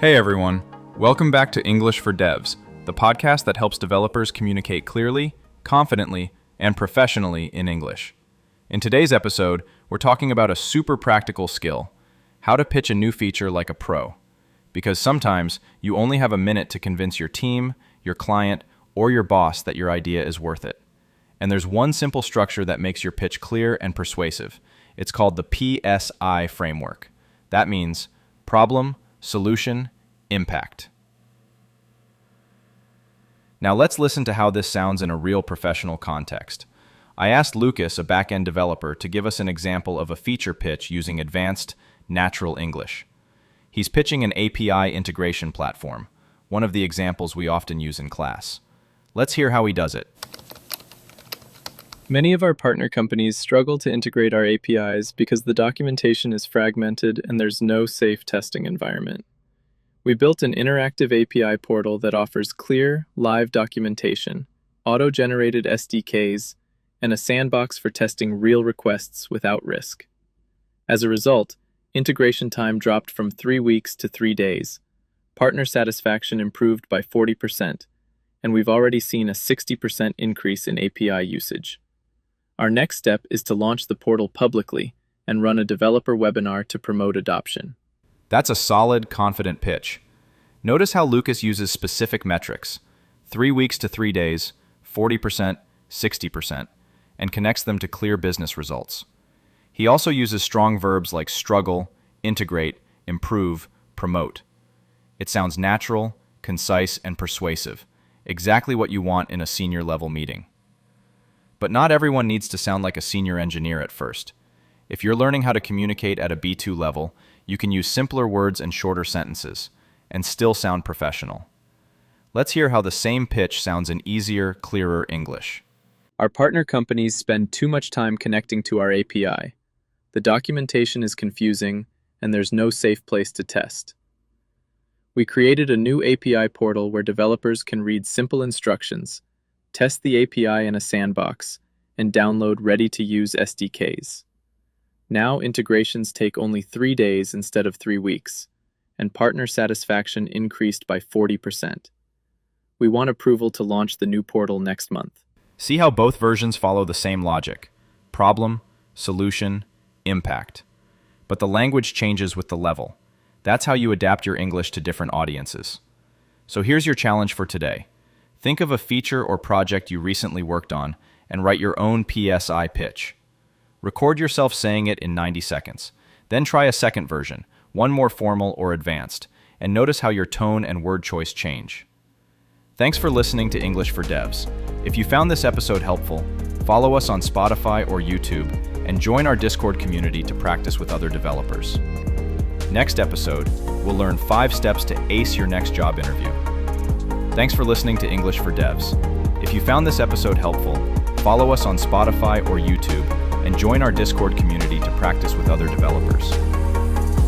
Hey everyone, welcome back to English for Devs, the podcast that helps developers communicate clearly, confidently, and professionally in English. In today's episode, we're talking about a super practical skill, how to pitch a new feature like a pro. Because sometimes you only have a minute to convince your team, your client, or your boss that your idea is worth it. And there's one simple structure that makes your pitch clear and persuasive. It's called the PSI framework. That means problem, solution, impact. Now let's listen to how this sounds in a real professional context. I asked Lucas, a back-end developer, to give us an example of a feature pitch using advanced, natural English. He's pitching an API integration platform, one of the examples we often use in class. Let's hear how he does it. Many of our partner companies struggle to integrate our APIs because the documentation is fragmented and there's no safe testing environment. We built an interactive API portal that offers clear, live documentation, auto-generated SDKs, and a sandbox for testing real requests without risk. As a result, integration time dropped from 3 weeks to 3 days, partner satisfaction improved by 40%, and we've already seen a 60% increase in API usage. Our next step is to launch the portal publicly and run a developer webinar to promote adoption. That's a solid, confident pitch. Notice how Lucas uses specific metrics, 3 weeks to 3 days, 40%, 60%, and connects them to clear business results. He also uses strong verbs like struggle, integrate, improve, promote. It sounds natural, concise, and persuasive, exactly what you want in a senior level meeting. But not everyone needs to sound like a senior engineer at first. If you're learning how to communicate at a B2 level, you can use simpler words and shorter sentences, and still sound professional. Let's hear how the same pitch sounds in easier, clearer English. Our partner companies spend too much time connecting to our API. The documentation is confusing, and there's no safe place to test. We created a new API portal where developers can read simple instructions, test the API in a sandbox, and download ready-to-use SDKs. Now integrations take only 3 days instead of 3 weeks, and partner satisfaction increased by 40%. We want approval to launch the new portal next month. See how both versions follow the same logic: problem, solution, impact. But the language changes with the level. That's how you adapt your English to different audiences. So here's your challenge for today. Think of a feature or project you recently worked on and write your own PSI pitch. Record yourself saying it in 90 seconds. Then try a second version, one more formal or advanced, and notice how your tone and word choice change. Thanks for listening to English for Devs. If you found this episode helpful, follow us on Spotify or YouTube and join our Discord community to practice with other developers. Next episode, we'll learn 5 steps to ace your next job interview. Thanks for listening to English for Devs. If you found this episode helpful, follow us on Spotify or YouTube and join our Discord community to practice with other developers.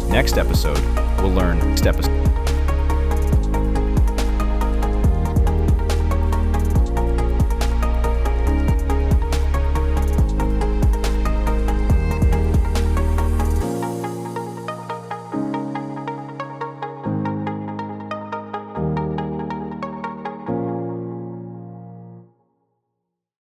Next episode, we'll learn